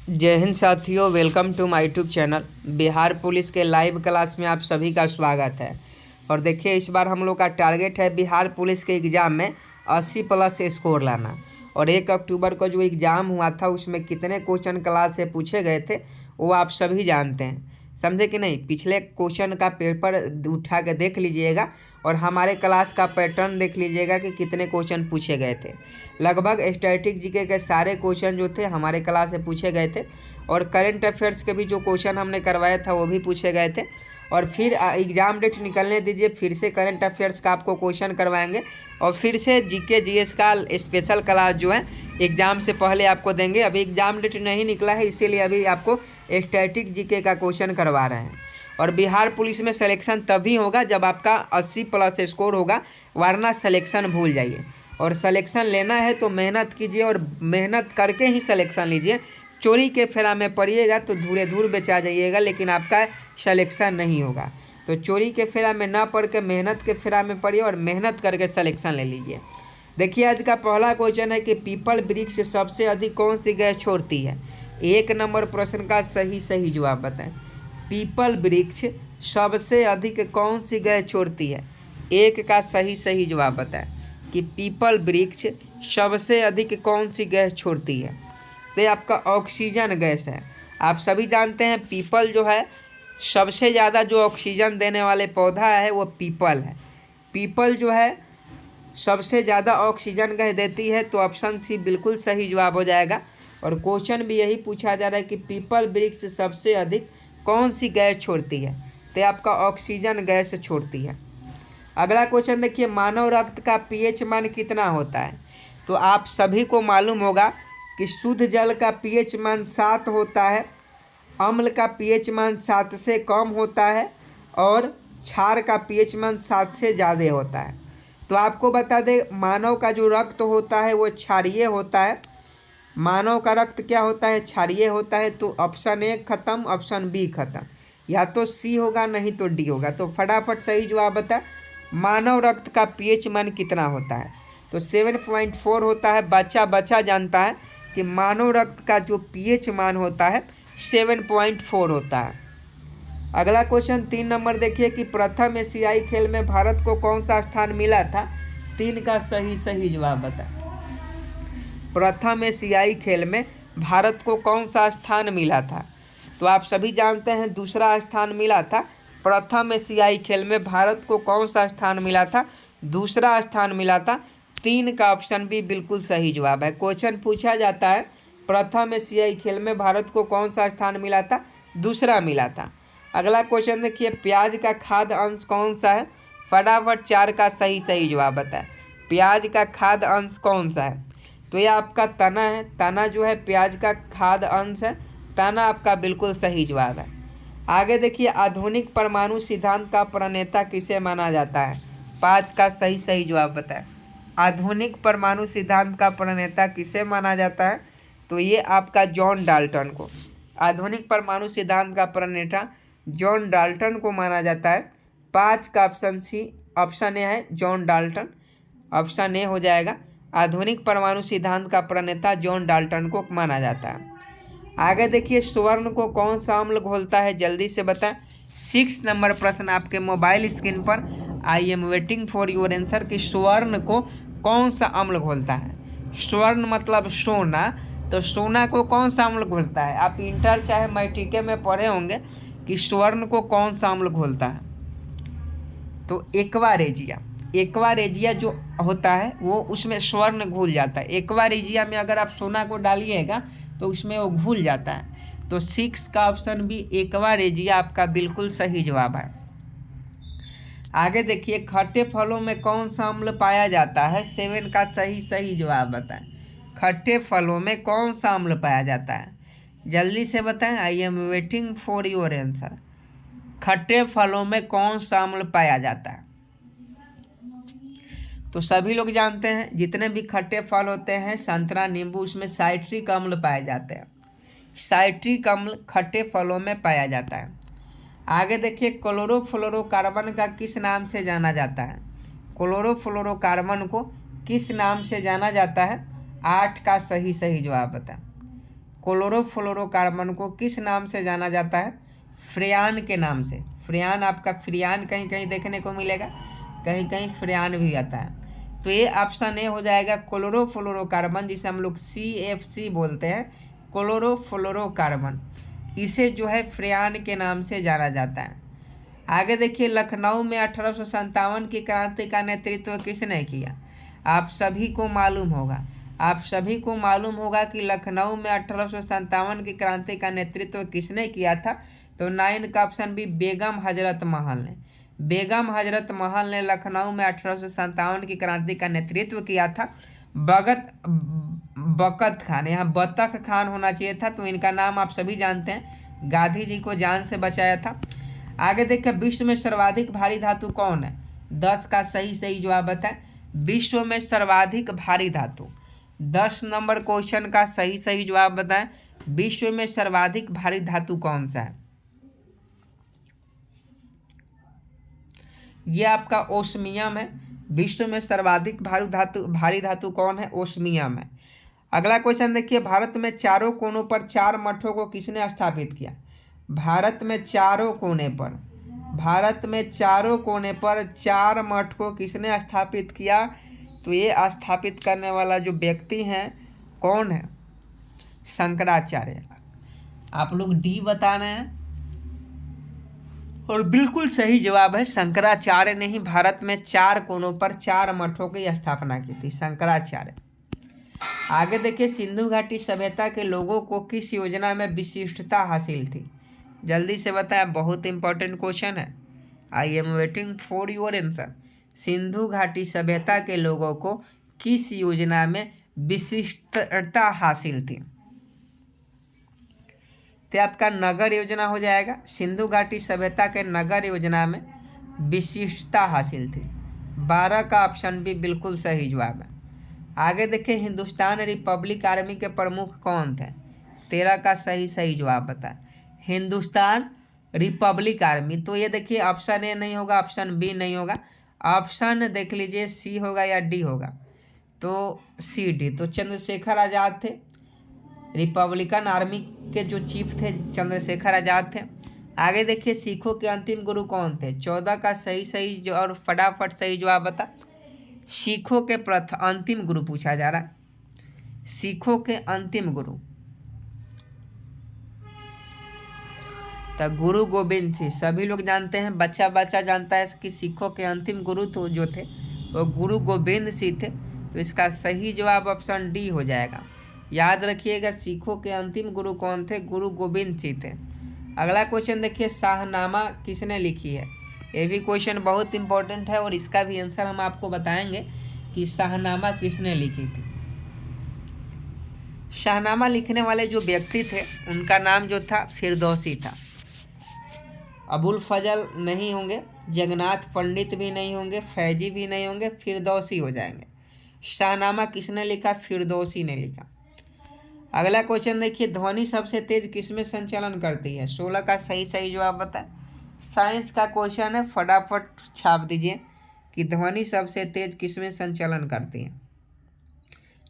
जय हिंद साथियों, welcome to my YouTube channel. Bihar police के लाइव क्लास में आप सभी का स्वागत है। और देखिए, इस बार हम लोग का टारगेट है बिहार पुलिस के एग्ज़ाम में 80 प्लस स्कोर लाना। और 1 अक्टूबर को जो एग्ज़ाम हुआ था उसमें कितने क्वेश्चन क्लास से पूछे गए थे वो आप सभी जानते हैं, समझे कि नहीं। पिछले क्वेश्चन का पेपर उठा के देख लीजिएगा और हमारे क्लास का पैटर्न देख लीजिएगा कि कितने क्वेश्चन पूछे गए थे। लगभग स्टैटिक जीके के सारे क्वेश्चन जो थे हमारे क्लास से पूछे गए थे और करंट अफेयर्स के भी जो क्वेश्चन हमने करवाया था वो भी पूछे गए थे। और फिर एग्ज़ाम डेट निकलने दीजिए, फिर से करंट अफेयर्स का आपको क्वेश्चन करवाएंगे और फिर से जीके जीएस का स्पेशल क्लास जो है एग्ज़ाम से पहले आपको देंगे। अभी एग्ज़ाम डेट नहीं निकला है, इसीलिए अभी आपको स्टैटिक जीके का क्वेश्चन करवा रहे हैं। और बिहार पुलिस में सिलेक्शन तभी होगा जब आपका 80 प्लस स्कोर होगा, वरना सिलेक्शन भूल जाइए। और सिलेक्शन लेना है तो मेहनत कीजिए और मेहनत करके ही सिलेक्शन लीजिए। चोरी के फेरा में पड़िएगा तो धूरे धूर बेचा जाइएगा, लेकिन आपका सिलेक्शन नहीं होगा। तो चोरी के फेरा में ना पड़ के मेहनत के फेरा में पड़िए और मेहनत करके सिलेक्शन ले लीजिए। देखिए, आज का पहला क्वेश्चन है कि पीपल वृक्ष सबसे अधिक कौन सी गैस छोड़ती है। 1 नंबर प्रश्न का सही जवाब बताएं। पीपल वृक्ष सबसे अधिक कौन सी गैस छोड़ती है। 1 का सही जवाब बताएं कि पीपल वृक्ष सबसे अधिक कौन सी गैस छोड़ती है। तो ये आपका ऑक्सीजन गैस है। आप सभी जानते हैं पीपल जो है सबसे ज़्यादा जो ऑक्सीजन देने वाले पौधा है वो पीपल है। पीपल जो है सबसे ज़्यादा ऑक्सीजन गैस देती है, तो ऑप्शन सी बिल्कुल सही जवाब हो जाएगा। और क्वेश्चन भी यही पूछा जा रहा है कि पीपल वृक्ष सबसे अधिक कौन सी गैस छोड़ती है, तो आपका ऑक्सीजन गैस छोड़ती है। अगला क्वेश्चन देखिए, मानव रक्त का पीएच मान कितना होता है। तो आप सभी को मालूम होगा कि शुद्ध जल का पीएच मान 7 होता है, अम्ल का पीएच मान 7 से कम होता है और क्षार का पीएच मान 7 से ज़्यादा होता है। तो आपको बता दें, मानव का जो रक्त होता है वो क्षारीय होता है। मानव का रक्त क्या होता है, क्षारीय होता है। तो ऑप्शन ए खत्म, ऑप्शन बी खत्म, या तो सी होगा नहीं तो डी होगा। तो फटाफट सही जवाब बता, मानव रक्त का पीएच मान कितना होता है। तो 7.4 होता है। बच्चा जानता है कि मानव रक्त का जो पीएच मान होता है 7.4 होता है। अगला क्वेश्चन 3 नंबर देखिए कि प्रथम एशियाई खेल में भारत को कौन सा स्थान मिला था। 3 का सही जवाब बता। प्रथम एशियाई खेल में भारत को कौन सा स्थान मिला था। तो आप सभी जानते हैं दूसरा स्थान मिला था। प्रथम एशियाई खेल में भारत को कौन सा स्थान मिला था, दूसरा स्थान मिला था। 3 का ऑप्शन भी बिल्कुल सही जवाब है। क्वेश्चन पूछा जाता है प्रथम एशियाई खेल में भारत को कौन सा स्थान मिला था, दूसरा मिला था। अगला क्वेश्चन देखिए, प्याज का खाद्य अंश कौन सा है। फटाफट 4 का सही जवाब बताए। प्याज का खाद्य अंश कौन सा है। तो ये आपका तना है। तना जो है प्याज का खाद्य अंश है। तना आपका बिल्कुल सही जवाब है। आगे देखिए, आधुनिक परमाणु सिद्धांत का प्रणेता किसे माना जाता है। 5 का सही जवाब बताएं। आधुनिक परमाणु सिद्धांत का प्रणेता किसे माना जाता है। तो ये आपका जॉन डाल्टन को। आधुनिक परमाणु सिद्धांत का प्रणेता जॉन डाल्टन को माना जाता है। 5 का ऑप्शन सी, ऑप्शन ए है जॉन डाल्टन, ऑप्शन ए हो जाएगा। आधुनिक परमाणु सिद्धांत का प्रणेता जॉन डाल्टन को माना जाता है। आगे देखिए, स्वर्ण को कौन सा अम्ल घोलता है, जल्दी से बताएं। 6 नंबर प्रश्न आपके मोबाइल स्क्रीन पर। I am waiting for your answer कि स्वर्ण को कौन सा अम्ल घोलता है। स्वर्ण मतलब सोना, तो सोना को कौन सा अम्ल घोलता है। आप इंटर चाहे मैट्रिक में पढ़े होंगे कि स्वर्ण को कौन सा अम्ल घोलता है। तो एक्वा रेजिया जो होता है वो उसमें स्वर्ण घुल जाता है। एक्वा रेजिया में अगर आप सोना को डालिएगा तो उसमें वो घुल जाता है। तो 6 का ऑप्शन भी एक्वा रेजिया आपका बिल्कुल सही जवाब है। आगे देखिए, खट्टे फलों में कौन सा अम्ल पाया जाता है। 7 का सही जवाब बताएं। खट्टे फलों में कौन सा अम्ल पाया जाता है, जल्दी से बताएं। I am waiting for your answer. खट्टे फलों में कौन सा अम्ल पाया जाता है। तो सभी लोग जानते हैं जितने भी खट्टे फल होते हैं, संतरा, नींबू, उसमें साइट्रिक अम्ल पाए जाते हैं। साइट्रिक अम्ल खट्टे फलों में पाया जाता है। आगे देखिए, क्लोरोफ्लोरोकार्बन का किस नाम से जाना जाता है। क्लोरोफ्लोरोकार्बन को किस नाम से जाना जाता है। 8 का सही जवाब बताएं। क्लोरोफ्लोरोकार्बन को किस नाम से जाना जाता है? फ्रेयान के नाम से। फ्रेयान, आपका फ्रियान कहीं कहीं देखने को मिलेगा, कहीं कहीं फ्रेयान भी आता है। तो ये ऑप्शन ए हो जाएगा क्लोरोफ्लोरोकार्बन, जिसे हम लोग CFC बोलते हैं, क्लोरोफ्लोरोकार्बन। इसे जो है फ्रेयान के नाम से जाना जाता है। आगे देखिए, लखनऊ में 1857 की क्रांति का नेतृत्व किसने किया? आप सभी को मालूम होगा कि लखनऊ में 1857 की क्रांति का नेतृत्व किसने किया था? तो 9 का ऑप्शन बी, बेगम हजरत महल ने। बेगम हजरत महल ने लखनऊ में 1857 की क्रांति का नेतृत्व किया था। बकत खान, यहाँ बतख खान होना चाहिए था, तो इनका नाम आप सभी जानते हैं, गांधी जी को जान से बचाया था। आगे देखिए, विश्व में सर्वाधिक भारी धातु कौन है? 10 का सही जवाब बताएं। विश्व में सर्वाधिक भारी धातु, 10 नंबर क्वेश्चन का सही जवाब बताएं। विश्व में सर्वाधिक भारी धातु कौन सा है? ये आपका ओस्मियम है। विश्व में सर्वाधिक भारी धातु कौन है? ओस्मियम है। अगला क्वेश्चन देखिए, भारत में चारों कोनों पर 4 मठों को किसने स्थापित किया? भारत में चारों कोने पर 4 मठ को किसने स्थापित किया? तो ये स्थापित करने वाला जो व्यक्ति हैं कौन है? शंकराचार्य। आप लोग डी बता रहे हैं और बिल्कुल सही जवाब है, शंकराचार्य ने ही भारत में 4 कोनों पर 4 मठों की स्थापना की थी, शंकराचार्य। आगे देखिए, सिंधु घाटी सभ्यता के लोगों को किस योजना में विशिष्टता हासिल थी? जल्दी से बताएं, बहुत इंपॉर्टेंट क्वेश्चन है। I am waiting for your answer. Sindhu घाटी सभ्यता के लोगों को किस योजना में विशिष्टता हासिल थी? तो आपका नगर योजना हो जाएगा। सिंधु घाटी सभ्यता के नगर योजना में विशिष्टता हासिल थी। 12 का ऑप्शन भी बिल्कुल सही जवाब है। आगे देखिए, हिंदुस्तान रिपब्लिक आर्मी के प्रमुख कौन थे? 13 का सही जवाब बताएं। हिंदुस्तान रिपब्लिक आर्मी, तो ये देखिए ऑप्शन ए नहीं होगा, ऑप्शन बी नहीं होगा, ऑप्शन देख लीजिए सी होगा या डी होगा। तो सी डी, तो चंद्रशेखर आज़ाद थे। रिपब्लिकन आर्मी के जो चीफ थे चंद्रशेखर आज़ाद थे। आगे देखिए, सिखों के अंतिम गुरु कौन थे? 14 का सही जो, और फटाफट सही जवाब बता। सिखों के अंतिम गुरु पूछा जा रहा है, सिखों के अंतिम गुरु तो गुरु गोविंद सिंह। सभी लोग जानते हैं, बच्चा जानता है कि सिखों के अंतिम गुरु तो जो थे वो गुरु गोविंद सिंह थे। तो इसका सही जवाब ऑप्शन डी हो जाएगा। याद रखिएगा, सिखों के अंतिम गुरु कौन थे? गुरु गोविंद सिंह थे। अगला क्वेश्चन देखिए, शाहनामा किसने लिखी है? ये भी क्वेश्चन बहुत इंपॉर्टेंट है और इसका भी आंसर हम आपको बताएंगे कि शाहनामा किसने लिखी थी। शाहनामा लिखने वाले जो व्यक्ति थे उनका नाम जो था फिरदौसी था। अबुल फजल नहीं होंगे, जगन्नाथ पंडित भी नहीं होंगे, फैजी भी नहीं होंगे, फिरदौसी हो जाएंगे। शाहनामा किसने लिखा? फिरदौसी ने लिखा। अगला क्वेश्चन देखिए, ध्वनि सबसे तेज किसमें संचालन करती है? 16 का सही जवाब बताएं। साइंस का क्वेश्चन है, फटाफट छाप दीजिए कि ध्वनि सबसे तेज किसमें संचालन करती है?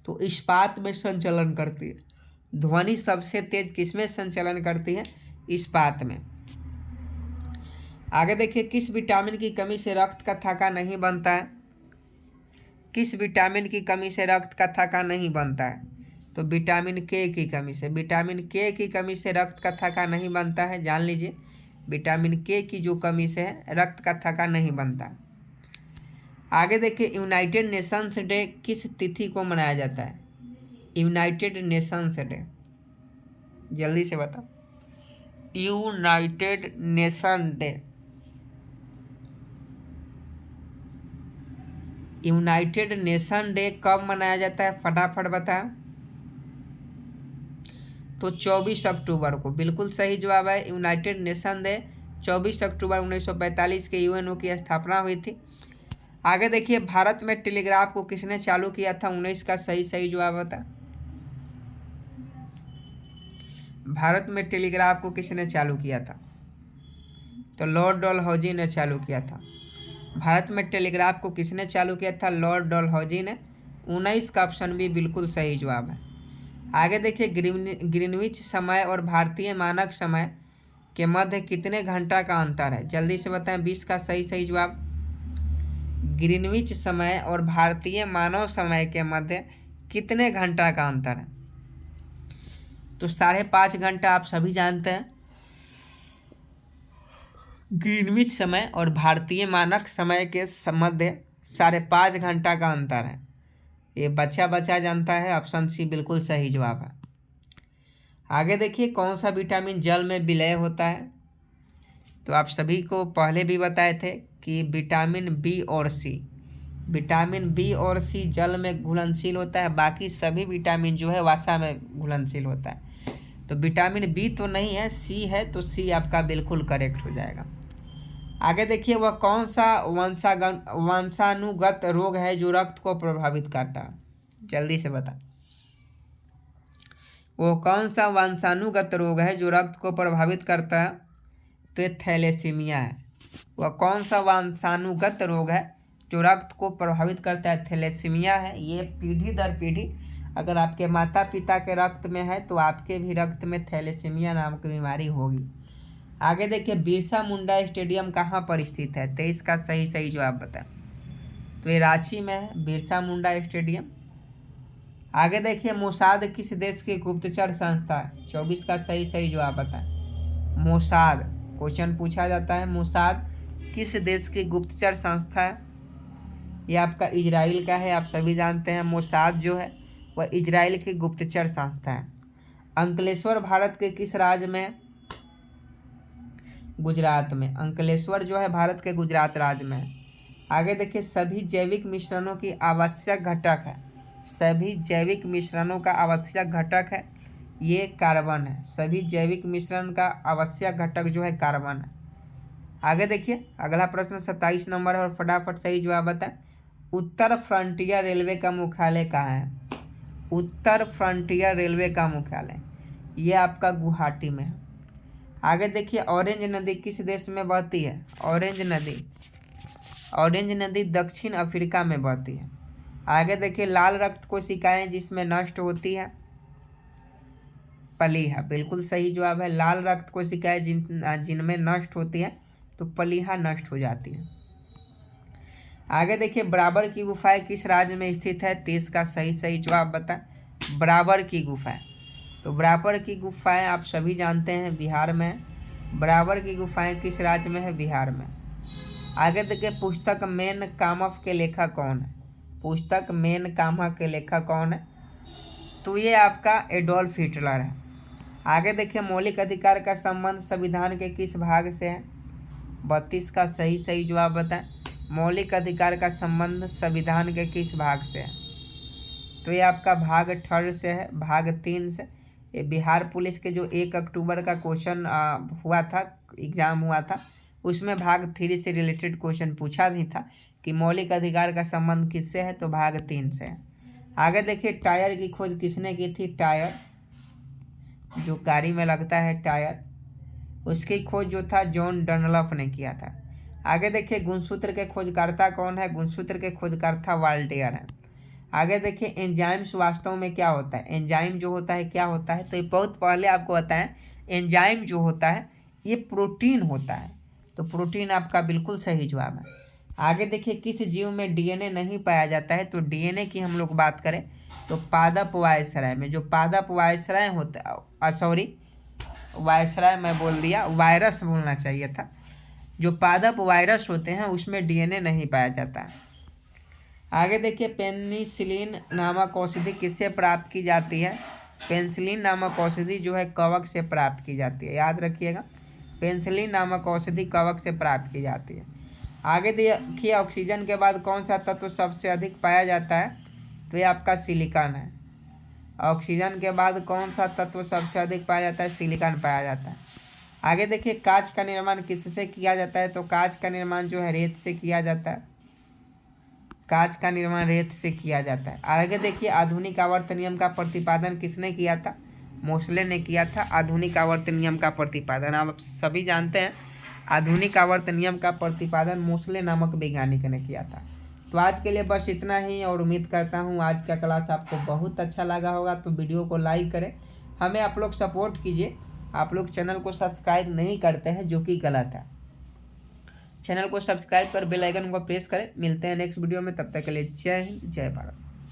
तो इस्पात में संचालन करती है। ध्वनि सबसे तेज किसमें संचालन करती है? इस्पात में। आगे देखिए, किस विटामिन की कमी से रक्त का थक्का नहीं बनता है? किस विटामिन की कमी से रक्त का थक्का नहीं बनता है? तो विटामिन के की कमी से। विटामिन के की कमी से रक्त का थक्का नहीं बनता है, जान लीजिए। विटामिन के की जो कमी से है रक्त का थक्का नहीं बनता। आगे देखिए, यूनाइटेड नेशंस डे किस तिथि को मनाया जाता है? यूनाइटेड नेशंस डे, जल्दी से बताओ। United nation day, United nation day कब मनाया जाता है? फटाफट बताओ। तो 24 अक्टूबर को, बिल्कुल सही जवाब है। यूनाइटेड नेशन डे 24 अक्टूबर 1945 के यूएनओ की स्थापना हुई थी। आगे देखिए, भारत में टेलीग्राफ को किसने चालू किया था? 19 का सही जवाब बता। भारत में टेलीग्राफ को किसने चालू किया था? तो लॉर्ड डलहौजी ने चालू किया था। भारत में टेलीग्राफ को किसने चालू किया था? लॉर्ड डलहौजी ने। 19 का ऑप्शन भी बिल्कुल सही जवाब है। आगे देखिए, ग्रीनविच समय और भारतीय मानक समय के मध्य कितने घंटा का अंतर है? जल्दी से बताएं 20 का सही सही जवाब। ग्रीनविच समय और भारतीय मानव समय के मध्य कितने घंटा का अंतर है? तो 5.5 घंटा आप सभी जानते हैं। ग्रीनविच समय और भारतीय मानक समय के मध्य 5.5 घंटा का अंतर है। ये बच्चा बच्चा जानता है। ऑप्शन सी बिल्कुल सही जवाब है। आगे देखिए, कौन सा विटामिन जल में विलय होता है? तो आप सभी को पहले भी बताए थे कि विटामिन बी और सी, विटामिन बी और सी जल में घुलनशील होता है, बाकी सभी विटामिन जो है वसा में घुलनशील होता है। तो विटामिन बी तो नहीं है, सी है, तो सी आपका बिल्कुल करेक्ट हो जाएगा। आगे देखिए, वह कौन सा वंशानुगत रोग है जो रक्त को प्रभावित करता है? जल्दी से बता। वो कौन सा वंशानुगत रोग है जो रक्त को प्रभावित करता है? तो ये थैलेसीमिया है। वह कौन सा वंशानुगत रोग है जो रक्त को प्रभावित करता है? थैलेसीमिया है। ये पीढ़ी दर पीढ़ी अगर आपके माता पिता के रक्त में है तो आपके भी रक्त में थैलेसीमिया नाम की बीमारी होगी। आगे देखिए, बिरसा मुंडा स्टेडियम कहाँ पर स्थित है? 23 का सही सही जवाब बताएं। तो ये रांची में है बिरसा मुंडा स्टेडियम। आगे देखिए, मोसाद किस देश की गुप्तचर संस्था है? 24 का सही सही जवाब बताएं। मोसाद क्वेश्चन पूछा जाता है, मोसाद किस देश की गुप्तचर संस्था है? यह आपका इजराइल का है। आप सभी जानते हैं मोसाद जो है वह इजराइल की गुप्तचर संस्था है। अंकलेश्वर भारत के किस राज्य में है? गुजरात में। अंकलेश्वर जो है भारत के गुजरात राज्य में है। आगे देखिए, सभी जैविक मिश्रणों की आवश्यक घटक है। सभी जैविक मिश्रणों का आवश्यक घटक है ये कार्बन है। सभी जैविक मिश्रण का आवश्यक घटक जो है कार्बन है। आगे देखिए, अगला प्रश्न 27 नंबर है और फटाफट सही जवाब बताएं। उत्तर फ्रंटियर रेलवे का मुख्यालय कहाँ है? उत्तर फ्रंटियर रेलवे का मुख्यालय ये आपका गुवाहाटी में है। आगे देखिए, ऑरेंज नदी किस देश में बहती है? ऑरेंज नदी दक्षिण अफ्रीका में बहती है। आगे देखिए, लाल रक्त कोशिकाएं जिसमें नष्ट होती है? प्लीहा बिल्कुल सही जवाब है। लाल रक्त कोशिकाएं जिनमें नष्ट होती है तो प्लीहा नष्ट हो जाती है। आगे देखिए, बराबर की गुफाएं किस राज्य में स्थित है? 23 का सही सही जवाब बताएं। बराबर की गुफाएं, तो बराबर की गुफाएं आप सभी जानते हैं बिहार में। बराबर की गुफाएं किस राज्य में है? बिहार में। आगे देखिए, पुस्तक मेन कामफ के लेखक कौन है? पुस्तक मेन कामफ के लेखक कौन है? तो ये आपका एडोल्फ हिटलर है। आगे देखिए, मौलिक अधिकार का संबंध संविधान के किस भाग से है? 32 का सही सही जवाब बताएं। मौलिक अधिकार का संबंध संविधान के किस भाग से है? तो ये आपका भाग 3 से है, भाग 3 से। ये बिहार पुलिस के जो 1 अक्टूबर का क्वेश्चन हुआ था, एग्जाम हुआ था, उसमें भाग 3 से रिलेटेड क्वेश्चन पूछा नहीं था कि मौलिक अधिकार का संबंध किससे है, तो भाग 3 से है। आगे देखिए, टायर की खोज किसने की थी? टायर जो गाड़ी में लगता है टायर, उसकी खोज जो था जॉन डनलप ने किया था। आगे देखिए, गुणसूत्र के खोजकर्ता कौन है? गुणसूत्र के खोजकर्ता वाल्टेयर है। आगे देखिए, एंजाइम्स वास्तव में क्या होता है? एंजाइम जो होता है क्या होता है? तो ये बहुत पहले आपको बताएं, एंजाइम जो होता है ये प्रोटीन होता है। तो प्रोटीन आपका बिल्कुल सही जवाब है। आगे देखिए, किस जीव में डीएनए नहीं पाया जाता है? तो डीएनए की हम लोग बात करें तो पादप वायसराय में, जो पादप वायसराय होता, सॉरी वायसराय मैं बोल दिया, वायरस बोलना चाहिए था। जो पादप वायरस होते हैं उसमें डीएनए नहीं पाया जाता है। आगे देखिए, पेनिसिलिन नामक औषधि किससे प्राप्त की जाती है? पेनिसिलिन नामक औषधि जो है कवक से प्राप्त की जाती है, याद रखिएगा। पेनिसिलिन नामक औषधि कवक से प्राप्त की जाती है। आगे देखिए, ऑक्सीजन के बाद कौन सा तत्व सबसे अधिक पाया जाता है? तो ये आपका सिलिकॉन है। ऑक्सीजन के बाद कौन सा तत्व सबसे अधिक पाया जाता है? सिलिकॉन पाया जाता है। आगे देखिए, कांच का निर्माण किससे किया जाता है? तो कांच का निर्माण जो है रेत से किया जाता है। कांच का निर्माण रेत से किया जाता है। आगे देखिए, आधुनिक आवर्त नियम का प्रतिपादन किसने किया था? मोसले ने किया था आधुनिक आवर्त नियम का प्रतिपादन। आप सभी जानते हैं आधुनिक आवर्त नियम का प्रतिपादन मोसले नामक वैज्ञानिक ने किया था। तो आज के लिए बस इतना ही, और उम्मीद करता हूँ आज का क्लास आपको बहुत अच्छा लगा होगा। तो वीडियो को लाइक करें, हमें आप लोग सपोर्ट कीजिए। आप लोग चैनल को सब्सक्राइब नहीं करते हैं, जो कि गलत है। चैनल को सब्सक्राइब कर बेल आइकन को प्रेस करें। मिलते हैं नेक्स्ट वीडियो में, तब तक के लिए जय हिंद, जय भारत।